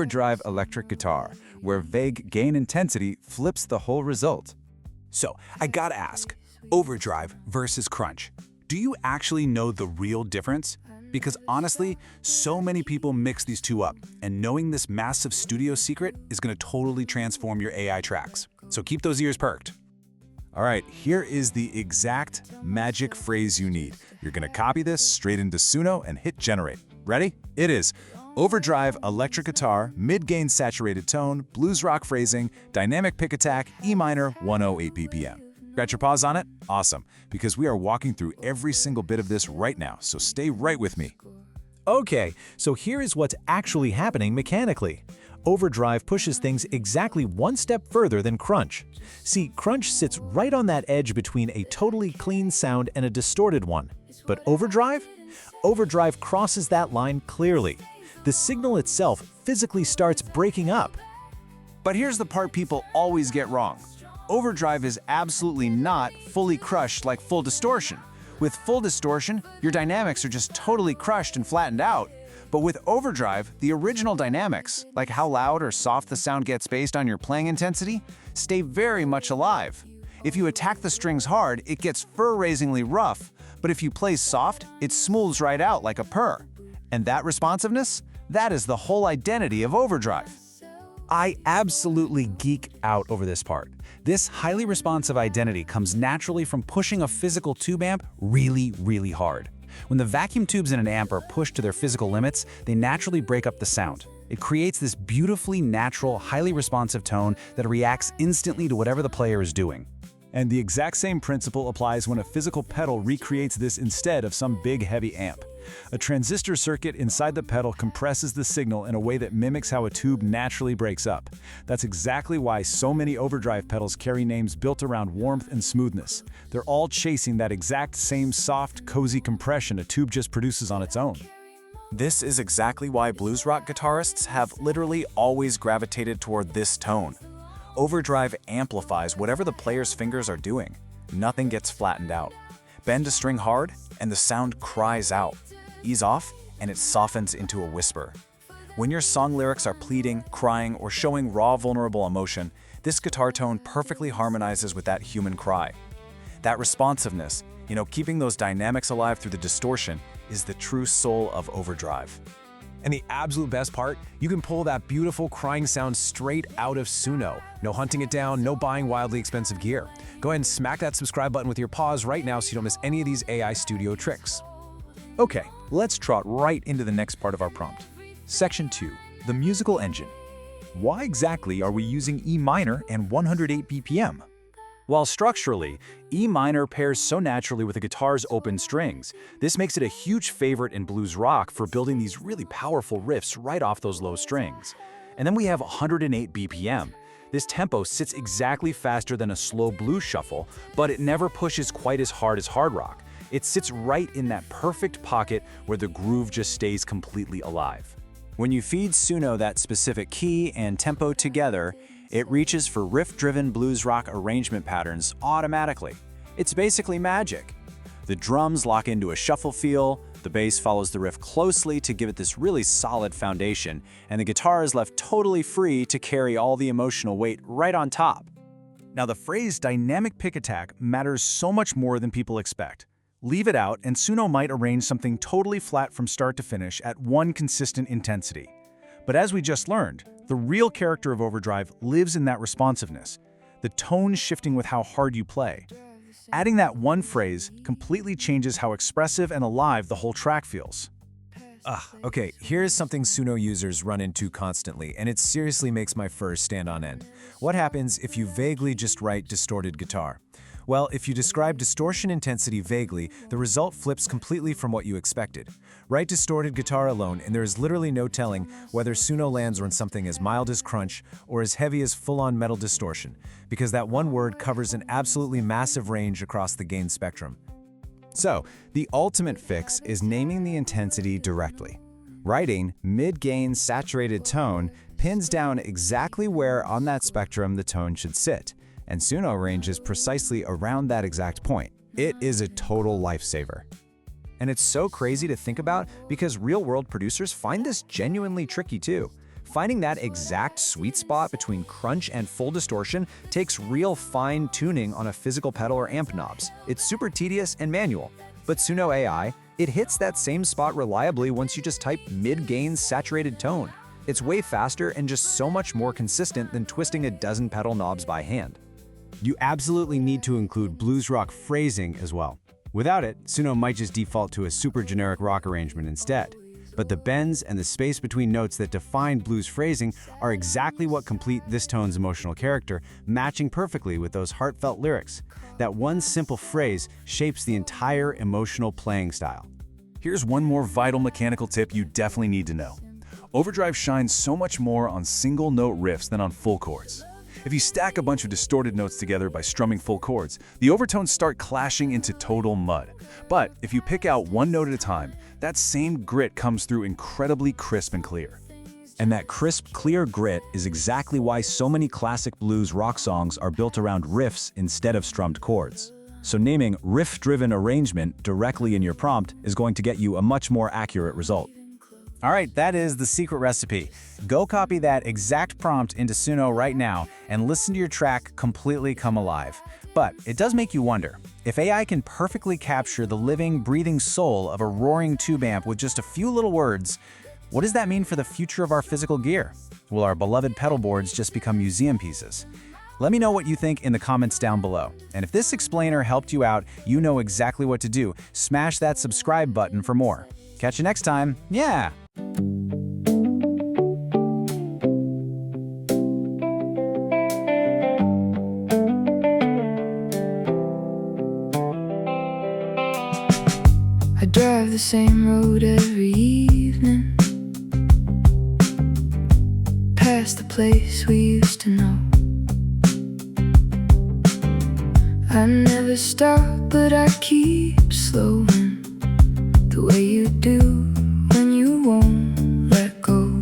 Overdrive Electric Guitar, where vague gain intensity flips the whole result. So, I gotta ask, overdrive versus crunch. Do you actually know the real difference? Because honestly, so many people mix these two up, and knowing this massive studio secret is gonna totally transform your AI tracks. So keep those ears perked. All right, here is the exact magic phrase you need. You're gonna copy this straight into Suno and hit generate. Ready? It is Overdrive Electric Guitar, mid-gain saturated tone, blues rock phrasing, dynamic pick attack, E minor, 108 BPM. Got your pause on it? Awesome, because we are walking through every single bit of this right now, so stay right with me. Okay, so here is what's actually happening mechanically. Overdrive pushes things exactly one step further than crunch. See, crunch sits right on that edge between a totally clean sound and a distorted one. But overdrive? Overdrive crosses that line clearly. The signal itself physically starts breaking up. But here's the part people always get wrong. Overdrive is absolutely not fully crushed like full distortion. With full distortion, your dynamics are just totally crushed and flattened out. But with overdrive, the original dynamics, like how loud or soft the sound gets based on your playing intensity, stay very much alive. If you attack the strings hard, it gets fur-raisingly rough, but if you play soft, it smooths right out like a purr. And that responsiveness? That is the whole identity of overdrive. I absolutely geek out over this part. This highly responsive identity comes naturally from pushing a physical tube amp really, really hard. When the vacuum tubes in an amp are pushed to their physical limits, they naturally break up the sound. It creates this beautifully natural, highly responsive tone that reacts instantly to whatever the player is doing. And the exact same principle applies when a physical pedal recreates this instead of some big heavy amp. A transistor circuit inside the pedal compresses the signal in a way that mimics how a tube naturally breaks up. That's exactly why so many overdrive pedals carry names built around warmth and smoothness. They're all chasing that exact same soft, cozy compression a tube just produces on its own. This is exactly why blues rock guitarists have literally always gravitated toward this tone. Overdrive amplifies whatever the player's fingers are doing. Nothing gets flattened out. Bend a string hard, and the sound cries out. Ease off, and it softens into a whisper. When your song lyrics are pleading, crying, or showing raw, vulnerable emotion, this guitar tone perfectly harmonizes with that human cry. That responsiveness, keeping those dynamics alive through the distortion, is the true soul of overdrive. And the absolute best part, you can pull that beautiful crying sound straight out of Suno. No hunting it down, no buying wildly expensive gear. Go ahead and smack that subscribe button with your paws right now so you don't miss any of these AI studio tricks. Okay, let's trot right into the next part of our prompt. Section 2, the musical engine. Why exactly are we using E minor and 108 BPM? While structurally, E minor pairs so naturally with a guitar's open strings, this makes it a huge favorite in blues rock for building these really powerful riffs right off those low strings. And then we have 108 BPM. This tempo sits exactly faster than a slow blues shuffle, but it never pushes quite as hard as hard rock. It sits right in that perfect pocket where the groove just stays completely alive. When you feed Suno that specific key and tempo together, it reaches for riff-driven blues rock arrangement patterns automatically. It's basically magic. The drums lock into a shuffle feel, the bass follows the riff closely to give it this really solid foundation, and the guitar is left totally free to carry all the emotional weight right on top. Now the phrase dynamic pick attack matters so much more than people expect. Leave it out and Suno might arrange something totally flat from start to finish at one consistent intensity. But as we just learned, the real character of overdrive lives in that responsiveness, the tone shifting with how hard you play. Adding that one phrase completely changes how expressive and alive the whole track feels. Okay, here's something Suno users run into constantly, and it seriously makes my fur stand on end. What happens if you vaguely just write distorted guitar? Well, if you describe distortion intensity vaguely, the result flips completely from what you expected. Write distorted guitar alone, and there is literally no telling whether Suno lands on something as mild as crunch or as heavy as full-on metal distortion, because that one word covers an absolutely massive range across the gain spectrum. So, the ultimate fix is naming the intensity directly. Writing mid-gain saturated tone pins down exactly where on that spectrum the tone should sit, and Suno ranges precisely around that exact point. It is a total lifesaver. And it's so crazy to think about because real-world producers find this genuinely tricky too. Finding that exact sweet spot between crunch and full distortion takes real fine tuning on a physical pedal or amp knobs. It's super tedious and manual. But Suno AI, it hits that same spot reliably once you just type mid-gain saturated tone. It's way faster and just so much more consistent than twisting a dozen pedal knobs by hand. You absolutely need to include blues rock phrasing as well. Without it, Suno might just default to a super generic rock arrangement instead. But the bends and the space between notes that define blues phrasing are exactly what complete this tone's emotional character, matching perfectly with those heartfelt lyrics. That one simple phrase shapes the entire emotional playing style. Here's one more vital mechanical tip you definitely need to know. Overdrive shines so much more on single-note riffs than on full chords. If you stack a bunch of distorted notes together by strumming full chords, the overtones start clashing into total mud. But if you pick out one note at a time, that same grit comes through incredibly crisp and clear. And that crisp, clear grit is exactly why so many classic blues rock songs are built around riffs instead of strummed chords. So naming riff-driven arrangement directly in your prompt is going to get you a much more accurate result. All right, that is the secret recipe. Go copy that exact prompt into Suno right now and listen to your track completely come alive. But it does make you wonder, if AI can perfectly capture the living, breathing soul of a roaring tube amp with just a few little words, what does that mean for the future of our physical gear? Will our beloved pedal boards just become museum pieces? Let me know what you think in the comments down below. And if this explainer helped you out, you know exactly what to do. Smash that subscribe button for more. Catch you next time. Yeah! I drive the same road every evening, past the place we used to know. I never stop, but I keep slowing, the way you do when you won't let go.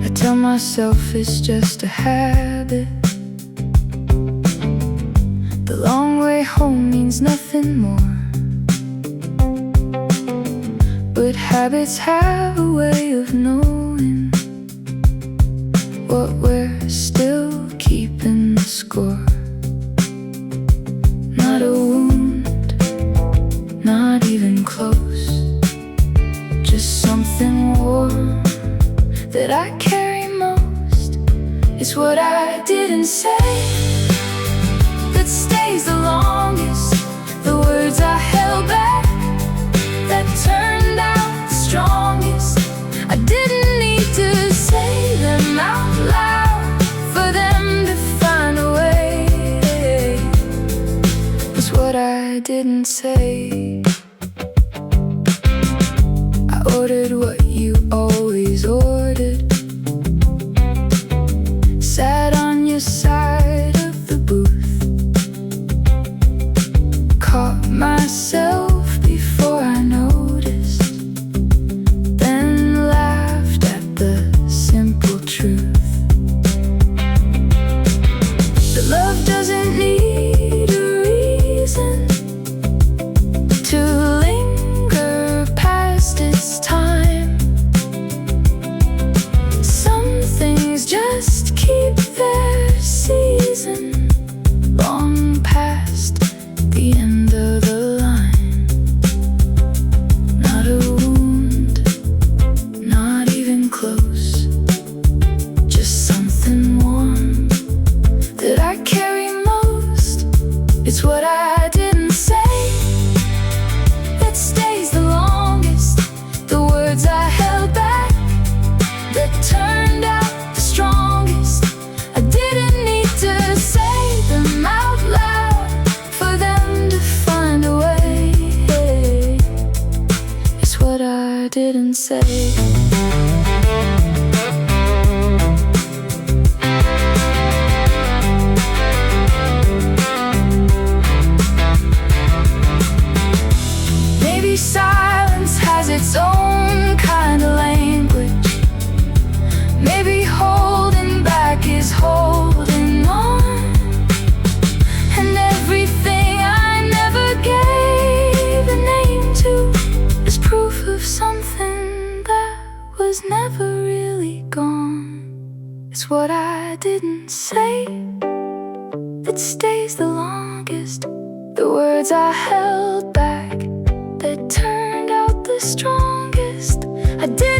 I tell myself it's just a habit, the long way home means nothing more. But habits have a way of knowing what we're still keeping the score. Not a wound, not even close, just something warm that I carry most. It's what I didn't say that stays the longest, the words I held back that turned out the strongest. I didn't need to say them out loud for them to find a way. It's what I didn't say. I ordered what you always ordered, sat on your side of the booth, caught myself before I noticed, then laughed at the simple truth. The love doesn't need a reason to linger past its time. Some things just keep their season long past the end of the line. Not a wound, not even close, just something warm that I carry most. It's what I didn't say that stays the longest, the words I held back that turned out the strongest. I didn't need to say them out loud for them to find a way. It's what I didn't say. Maybe silence has its own kind of language. Maybe holding back is holding on. And everything I never gave a name to is proof of something that It's what I didn't say that stays the longest. The words I held back that turned out the strongest. I did